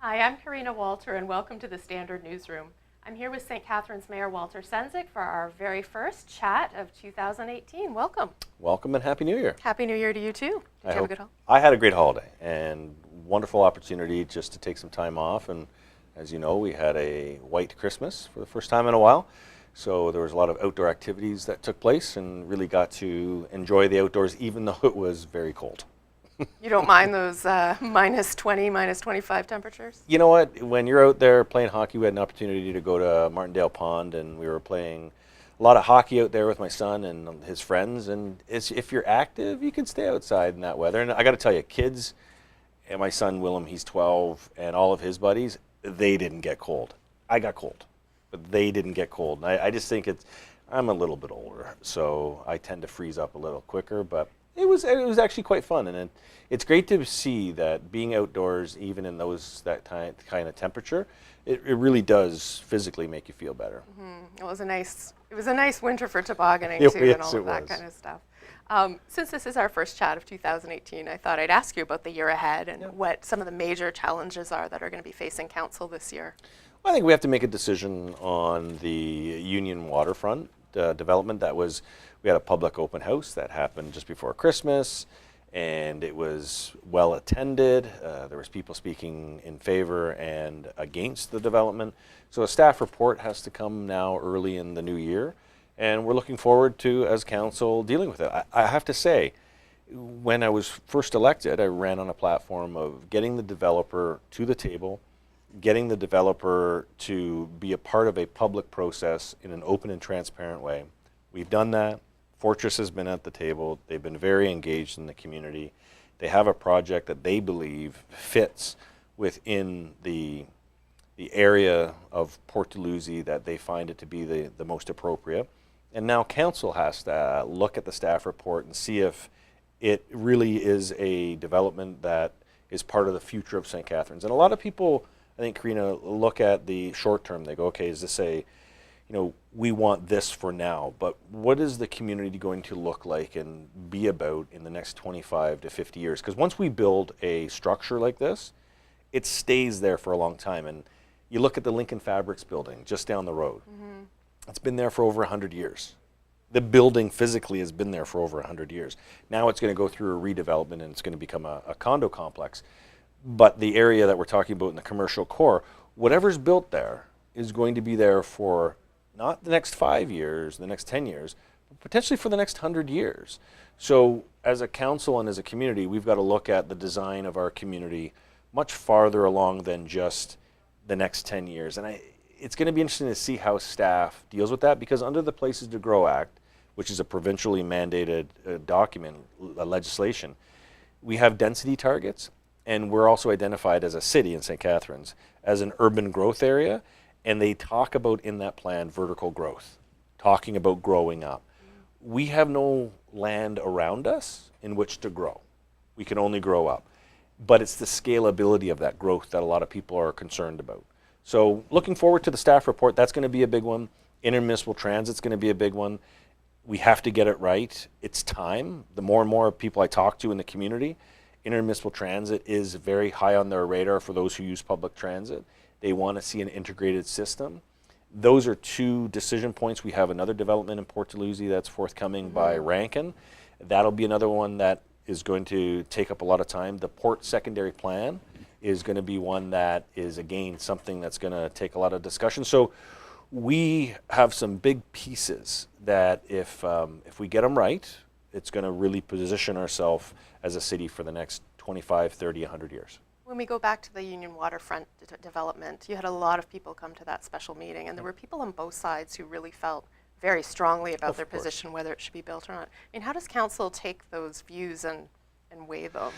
Hi, I'm Karina Walter, and welcome to the Standard Newsroom. I'm here with St. Catharines Mayor Walter Sendzik for our very first chat of 2018. Welcome. Welcome and Happy New Year. Happy New Year to you too. Did you have a good holiday? I had a great holiday and wonderful opportunity just to take some time off. And as you know, we had a white Christmas for the first time in a while. So there was a lot of outdoor activities that took place and really got to enjoy the outdoors even though it was very cold. You don't mind those minus 20, minus 25 temperatures? You know what? When you're out there playing hockey, we had an opportunity to go to Martindale Pond, and we were playing a lot of hockey out there with my son and his friends. And if you're active, you can stay outside in that weather. And I got to tell you, kids, and my son Willem, he's 12, and all of his buddies, they didn't get cold. I got cold, but they didn't get cold. And I just think I'm a little bit older, so I tend to freeze up a little quicker, but it was actually quite fun, and it's great to see that being outdoors, even in that kind of temperature, it really does physically make you feel better. Mm-hmm. It was a nice winter for tobogganing too, yes, and all of that kind of stuff. Since this is our first chat of 2018, I thought I'd ask you about the year ahead and what some of the major challenges are that are going to be facing council this year. Well, I think we have to make a decision on the Union waterfront development. We had a public open house that happened just before Christmas, and it was well attended. There was people speaking in favor and against the development. So a staff report has to come now early in the new year, and we're looking forward to, as council, dealing with it. I have to say, when I was first elected, I ran on a platform of getting the developer to the table, getting the developer to be a part of a public process in an open and transparent way. We've done that. Fortress has been at the table. They've been very engaged in the community. They have a project that they believe fits within the area of Port Dalhousie that they find it to be the most appropriate. And now council has to look at the staff report and see if it really is a development that is part of the future of St. Catharines. And a lot of people, I think, Karina, look at the short term. They go, okay, is this we want this for now, but what is the community going to look like and be about in the next 25 to 50 years? Because once we build a structure like this, it stays there for a long time. And you look at the Lincoln Fabrics building just down the road. Mm-hmm. It's been there for over 100 years. The building physically has been there for over 100 years. Now it's going to go through a redevelopment and it's going to become a condo complex. But the area that we're talking about in the commercial core, whatever's built there is going to be there for not the next 5 years, the next 10 years, but potentially for the next 100 years. So as a council and as a community, we've got to look at the design of our community much farther along than just the next 10 years. And it's going to be interesting to see how staff deals with that, because under the Places to Grow Act, which is a provincially mandated document, legislation, we have density targets, and we're also identified as a city in St. Catharines as an urban growth area. And they talk about in that plan vertical growth, talking about growing up. We have no land around us in which to grow. We can only grow up. But it's the scalability of that growth that a lot of people are concerned about. So looking forward to the staff report, that's going to be a big one. Intermunicipal transit's going to be a big one. We have to get it right. It's time. The more and more people I talk to in the community, intermunicipal transit is very high on their radar for those who use public transit. They want to see an integrated system. Those are two decision points. We have another development in Port Dalhousie that's forthcoming by Rankin. That'll be another one that is going to take up a lot of time. The port secondary plan is going to be one that is, again, something that's going to take a lot of discussion. So we have some big pieces that if we get them right, it's going to really position ourselves as a city for the next 25, 30, 100 years. When we go back to the Union waterfront development, you had a lot of people come to that special meeting, and there were people on both sides who really felt very strongly about their position, whether it should be built or not. I mean, how does council take those views and weigh them?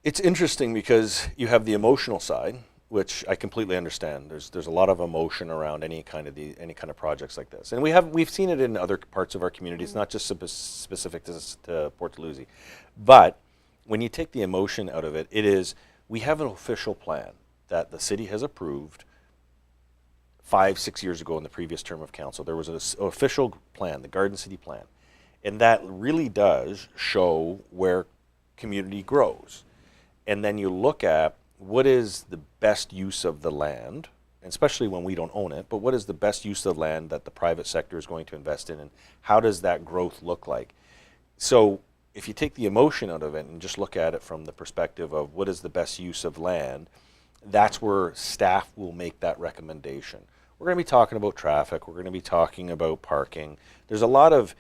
It's interesting because you have the emotional side, which I completely understand. There's a lot of emotion around any kind of projects like this, and we've seen it in other parts of our community. It's not just specific to Port Dalhousie, but when you take the emotion out of it, we have an official plan that the city has approved 5-6 years ago in the previous term of council. There was an official plan, the Garden City Plan, and that really does show where community grows. And then you look at what is the best use of the land, and especially when we don't own it, but what is the best use of the land that the private sector is going to invest in, and how does that growth look like? So if you take the emotion out of it and just look at it from the perspective of what is the best use of land, that's where staff will make that recommendation. We're going to be talking about traffic, we're going to be talking about parking. There's a lot of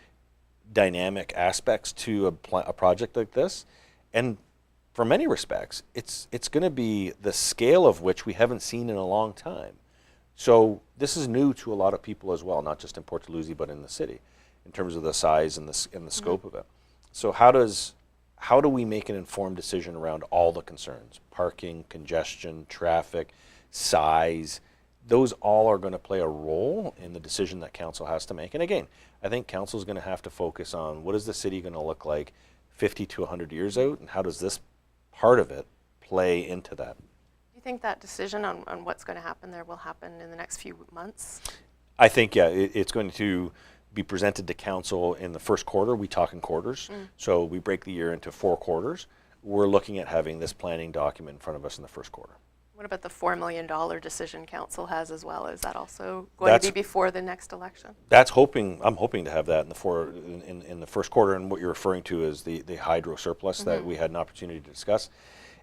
dynamic aspects to a project like this, and for many respects, it's going to be the scale of which we haven't seen in a long time. So this is new to a lot of people as well, not just in Port Dalhousie, but in the city, in terms of the size and the scope of it. So how do we make an informed decision around all the concerns? Parking, congestion, traffic, size. Those all are going to play a role in the decision that council has to make. And again, I think council is going to have to focus on what is the city going to look like 50 to 100 years out, and how does this part of it play into that? Do you think that decision on what's going to happen there will happen in the next few months? I think, yeah, it's going to be presented to council in the first quarter. We talk in quarters. So we break the year into 4 quarters. We're looking at having this planning document in front of us in the first quarter. What about the $4 million decision council has as well? Is that also going to be before the next election? I'm hoping to have that in the first quarter. And what you're referring to is the hydro surplus that we had an opportunity to discuss.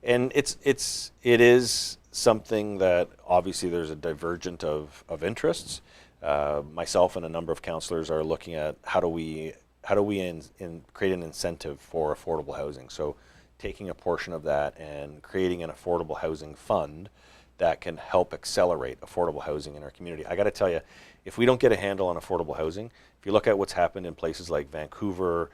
And it is something that obviously there's a divergent of interests. Myself and a number of councillors are looking at how do we create an incentive for affordable housing. So taking a portion of that and creating an affordable housing fund that can help accelerate affordable housing in our community. I got to tell you, if we don't get a handle on affordable housing, if you look at what's happened in places like Vancouver,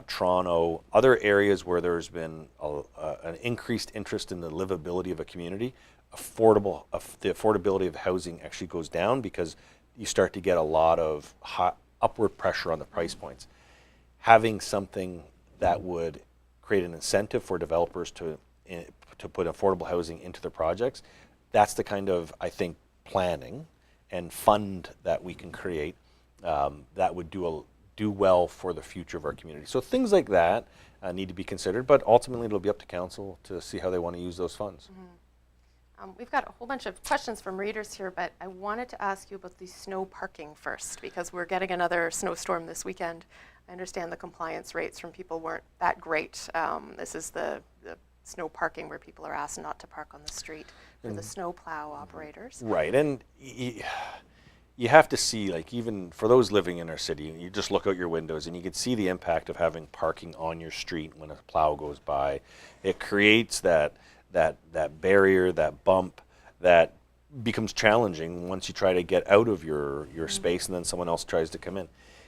Toronto, other areas where there's been an increased interest in the livability of a community, the affordability of housing actually goes down because you start to get a lot of upward pressure on the price points. Having something that would create an incentive for developers to put affordable housing into their projects, that's the kind of, I think, planning and fund that we can create that would do well for the future of our community. So things like that need to be considered, but ultimately it'll be up to council to see how they want to use those funds. We've got a whole bunch of questions from readers here, but I wanted to ask you about the snow parking first, because we're getting another snowstorm this weekend. I understand the compliance rates from people weren't that great. This is the snow parking where people are asked not to park on the street for the snow plow operators. Right, and you have to see, like, even for those living in our city, you just look out your windows and you can see the impact of having parking on your street when a plow goes by. It creates that barrier, that bump that becomes challenging once you try to get out of your space and then someone else tries to come in.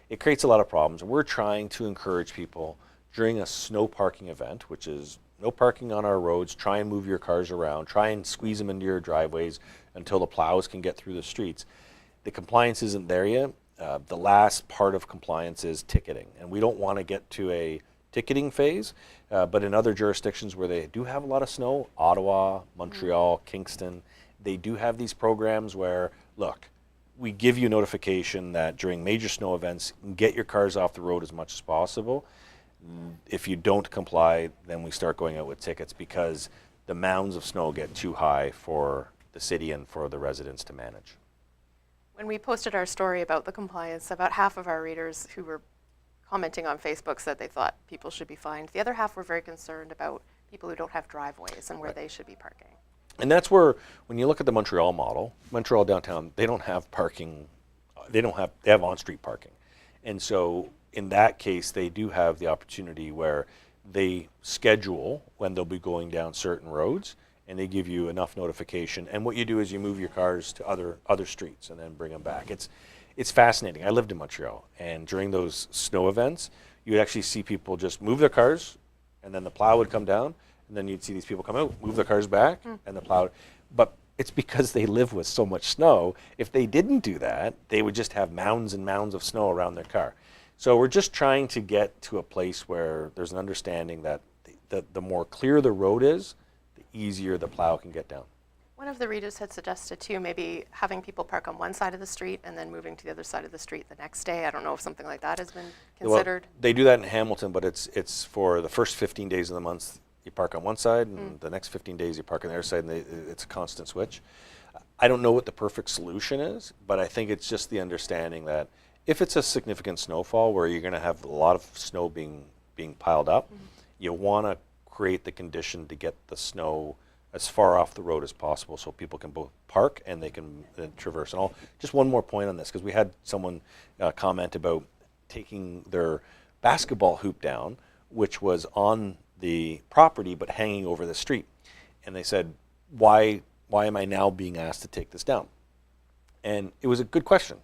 It creates a lot of problems. We're trying to encourage people during a snow parking event, which is no parking on our roads, try and move your cars around, try and squeeze them into your driveways until the plows can get through the streets. The compliance isn't there yet. The last part of compliance is ticketing, and we don't want to get to a ticketing phase, but in other jurisdictions where they do have a lot of snow, Ottawa, Montreal, Kingston, they do have these programs where, look, we give you notification that during major snow events, get your cars off the road as much as possible. If you don't comply, then we start going out with tickets because the mounds of snow get too high for the city and for the residents to manage. When we posted our story about the compliance, about half of our readers who were commenting on Facebook said they thought people should be fined. The other half were very concerned about people who don't have driveways and where they should be parking. And that's where, when you look at the Montreal model, Montreal downtown, they don't have parking, they have on-street parking. And so in that case, they do have the opportunity where they schedule when they'll be going down certain roads, and they give you enough notification. And what you do is you move your cars to other streets and then bring them back. It's fascinating. I lived in Montreal, and during those snow events, you would actually see people just move their cars, and then the plow would come down, and then you'd see these people come out, move their cars back, and the plow. But it's because they live with so much snow. If they didn't do that, they would just have mounds and mounds of snow around their car. So we're just trying to get to a place where there's an understanding that the more clear the road is, the easier the plow can get down. One of the readers had suggested too, maybe having people park on one side of the street and then moving to the other side of the street the next day. I don't know if something like that has been considered. Well, they do that in Hamilton, but it's for the first 15 days of the month. you park on one side, and the next 15 days you park on the other side, and it's a constant switch. I don't know what the perfect solution is, but I think it's just the understanding that if it's a significant snowfall where you're going to have a lot of snow being piled up, you want to create the condition to get the snow as far off the road as possible so people can both park and they can traverse. And all. Just one more point on this, because we had someone comment about taking their basketball hoop down, which was on the property but hanging over the street. And they said, why am I now being asked to take this down? And it was a good question.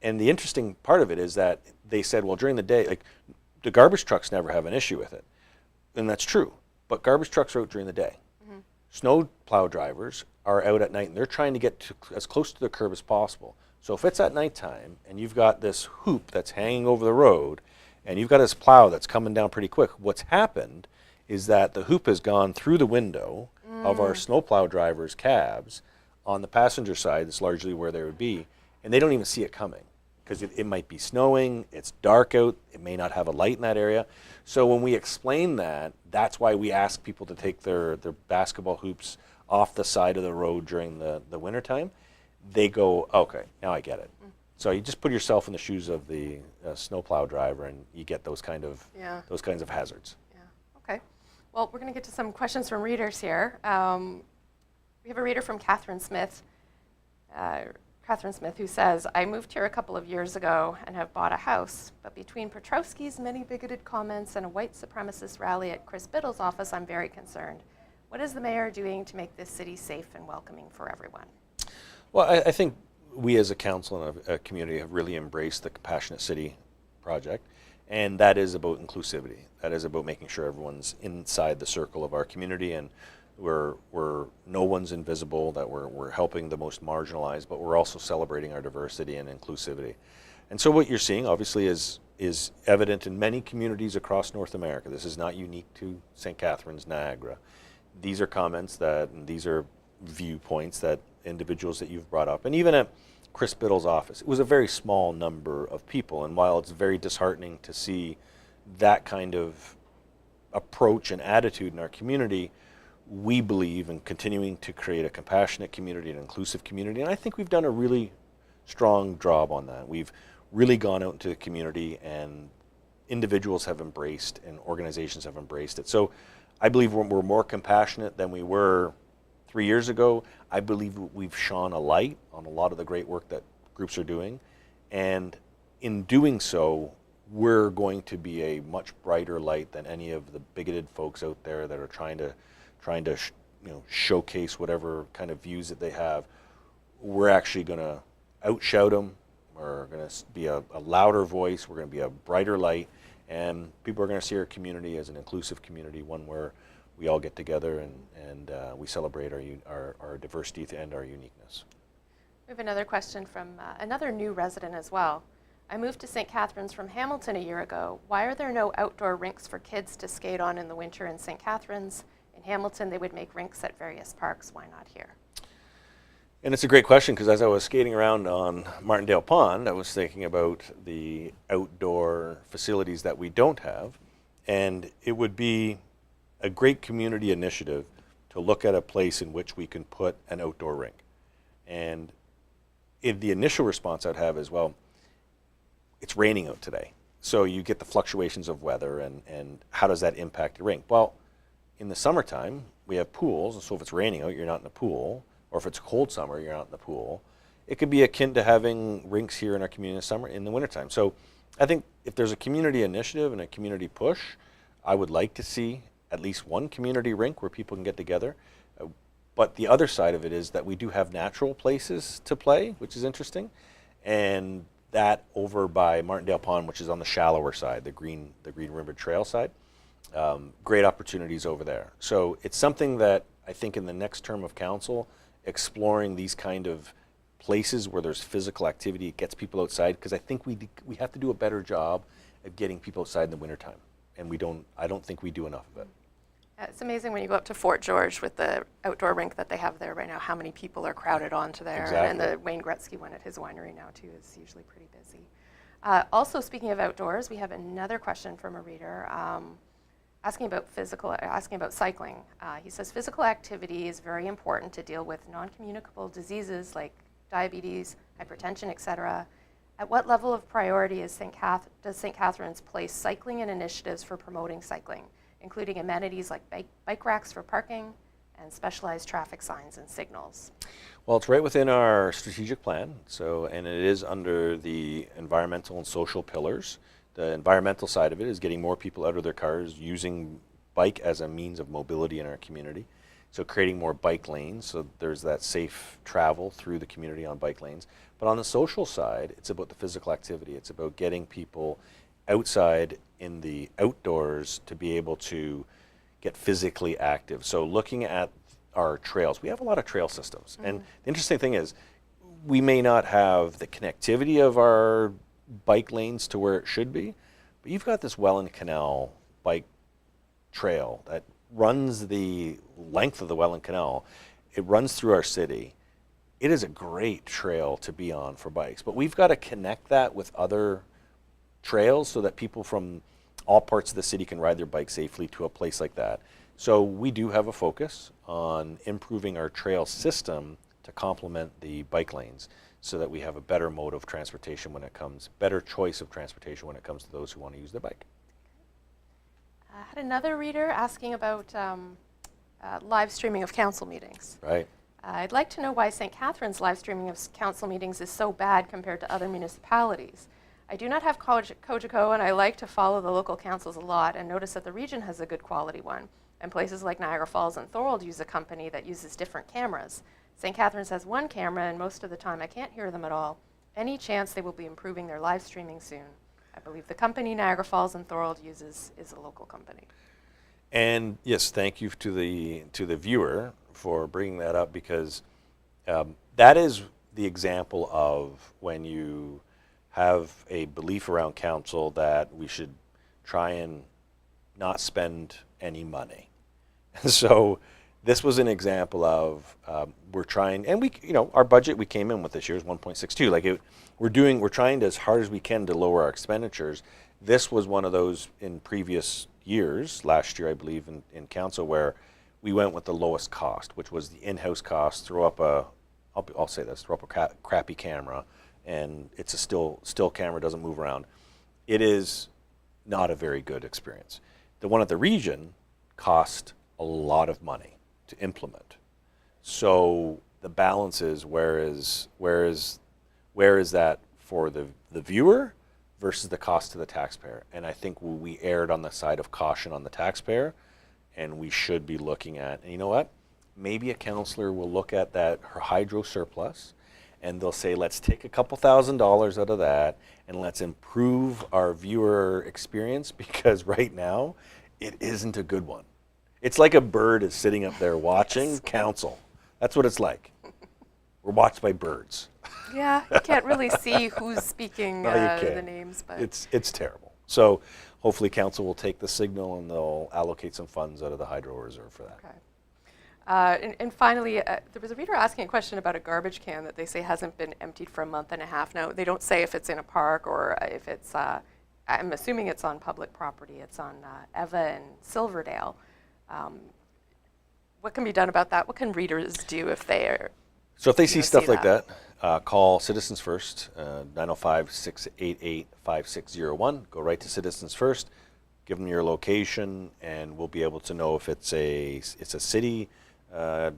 And the interesting part of it is that they said, well, during the day, like, the garbage trucks never have an issue with it. And that's true. But garbage trucks are out during the day. Snow plow drivers are out at night, and they're trying to get to as close to the curb as possible. So if it's at nighttime and you've got this hoop that's hanging over the road and you've got this plow that's coming down pretty quick, what's happened is that the hoop has gone through the window of our snowplow drivers' cabs on the passenger side. That's largely where they would be, and they don't even see it coming because it might be snowing, it's dark out, it may not have a light in that area. So when we explain that, that's why we ask people to take their basketball hoops off the side of the road during the wintertime. They go, okay, now I get it. So you just put yourself in the shoes of the snowplow driver, and you get those kinds of hazards. Yeah. Okay. Well, we're going to get to some questions from readers here. We have a reader from Catharines, who says, I moved here a couple of years ago and have bought a house, but between Petrowski's many bigoted comments and a white supremacist rally at Chris Biddle's office, I'm very concerned. What is the mayor doing to make this city safe and welcoming for everyone? Well, I think we as a council and a community have really embraced the Compassionate City project, and that is about inclusivity. That is about making sure everyone's inside the circle of our community, and we're no one's invisible, that we're helping the most marginalized, but we're also celebrating our diversity and inclusivity. And so what you're seeing obviously is evident in many communities across North America. This is not unique to St. Catharines, Niagara. These are comments and these are viewpoints that individuals that you've brought up. And even at Chris Biddle's office, it was a very small number of people. And while it's very disheartening to see that kind of approach and attitude in our community, we believe in continuing to create a compassionate community, an inclusive community, and I think we've done a really strong job on that. We've really gone out into the community, and individuals have embraced and organizations have embraced it. So I believe we're more compassionate than we were 3 years ago. I believe we've shone a light on a lot of the great work that groups are doing, and in doing so, we're going to be a much brighter light than any of the bigoted folks out there that are trying to showcase whatever kind of views that they have. We're actually going to outshout them. We're going to be a louder voice. We're going to be a brighter light, and people are going to see our community as an inclusive community, one where we all get together and we celebrate our diversity and our uniqueness. We have another question from another new resident as well. I moved to St. Catharines from Hamilton a year ago. Why are there no outdoor rinks for kids to skate on in the winter in St. Catharines? In Hamilton, they would make rinks at various parks. Why not here? And it's a great question, because as I was skating around on Martindale Pond, I was thinking about the outdoor facilities that we don't have. And it would be a great community initiative to look at a place in which we can put an outdoor rink. And the initial response I'd have is, well, it's raining out today. So you get the fluctuations of weather, and how does that impact your rink? Well, in the summertime, we have pools, and so if it's raining out, you're not in the pool, or if it's cold summer, you're not in the pool. It could be akin to having rinks here in our community in the summer, in the wintertime. So I think if there's a community initiative and a community push, I would like to see at least one community rink where people can get together. But the other side of it is that we do have natural places to play, which is interesting. And that over by Martindale Pond, which is on the shallower side, the Green River Trail side, great opportunities over there. So it's something that I think in the next term of council, exploring these kind of places where there's physical activity, it gets people outside, because I think we have to do a better job of getting people outside in the wintertime. And I don't think we do enough of it. It's amazing when you go up to Fort George with the outdoor rink that they have there right now, how many people are crowded onto there. Exactly. And the Wayne Gretzky one at his winery now too is usually pretty busy. Also, speaking of outdoors, we have another question from a reader. asking about cycling. He says physical activity is very important to deal with non-communicable diseases like diabetes, hypertension, etc. At what level of priority does St. Catharines place cycling and initiatives for promoting cycling, including amenities like bike racks for parking and specialized traffic signs and signals? Well, it's right within our strategic plan, and it is under the environmental and social pillars. The environmental side of it is getting more people out of their cars, using bike as a means of mobility in our community. So creating more bike lanes, so there's that safe travel through the community on bike lanes. But on the social side, it's about the physical activity. It's about getting people outside in the outdoors to be able to get physically active. So looking at our trails, we have a lot of trail systems. And the interesting thing is, we may not have the connectivity of our bike lanes to where it should be, but you've got this Welland Canal bike trail that runs the length of the Welland Canal. It runs through our city. It is a great trail to be on for bikes, but we've got to connect that with other trails so that people from all parts of the city can ride their bike safely to a place like that. So we do have a focus on improving our trail system to complement the bike lanes so that we have a better mode of transportation when it comes, better choice of transportation when it comes to those who want to use their bike. I had another reader asking about live streaming of council meetings. Right. I'd like to know why St. Catharines' live streaming of council meetings is so bad compared to other municipalities. I do not have Cogeco, and I like to follow the local councils a lot and notice that the region has a good quality one. And places like Niagara Falls and Thorold use a company that uses different cameras. St. Catharines has one camera, and most of the time I can't hear them at all. Any chance they will be improving their live streaming soon? I believe the company Niagara Falls and Thorold uses is a local company. And yes, thank you to the viewer for bringing that up, because that is the example of when you have a belief around council that we should try and not spend any money. So this was an example of we're trying, and our budget we came in with this year is 1.62. Like we're trying to, as hard as we can, to lower our expenditures. This was one of those in previous years, last year I believe in council, where we went with the lowest cost, which was the in-house cost. Throw up a crappy camera, and it's a still camera, doesn't move around. It is not a very good experience. The one at the region cost a lot of money to implement. So the balance is, where is that for the viewer versus the cost to the taxpayer? And I think we erred on the side of caution on the taxpayer, and we should be looking at, and you know what? Maybe a councillor will look at that hydro surplus and they'll say, let's take a couple $1,000s out of that and let's improve our viewer experience, because right now it isn't a good one. It's like a bird is sitting up there watching council. That's what it's like. We're watched by birds. Yeah, you can't really see who's speaking the names, but it's terrible. So hopefully council will take the signal and they'll allocate some funds out of the hydro reserve for that. Okay. And finally, there was a reader asking a question about a garbage can that they say hasn't been emptied for a month and a half now. They don't say if it's in a park or if it's, I'm assuming it's on public property. It's on Eva and Silverdale. What can be done about that? What can readers do if they are? So if they see stuff like that, call Citizens First, 905-688-5601. Go right to Citizens First, give them your location, and we'll be able to know if it's a city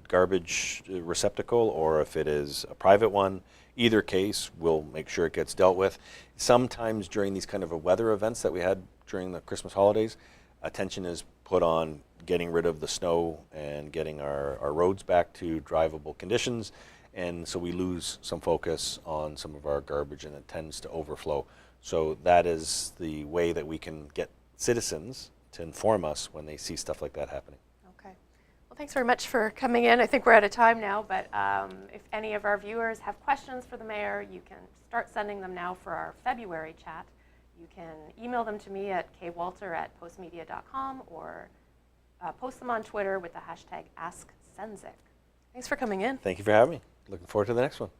garbage receptacle or if it is a private one. Either case, we'll make sure it gets dealt with. Sometimes during these kind of weather events that we had during the Christmas holidays, attention is put on getting rid of the snow and getting our roads back to drivable conditions. And so we lose some focus on some of our garbage, and it tends to overflow. So that is the way that we can get citizens to inform us when they see stuff like that happening. Okay. Well, thanks very much for coming in. I think we're out of time now, but if any of our viewers have questions for the mayor, you can start sending them now for our February chat. You can email them to me at kwalter@postmedia.com or post them on Twitter with the hashtag AskSenzik. Thanks for coming in. Thank you for having me. Looking forward to the next one.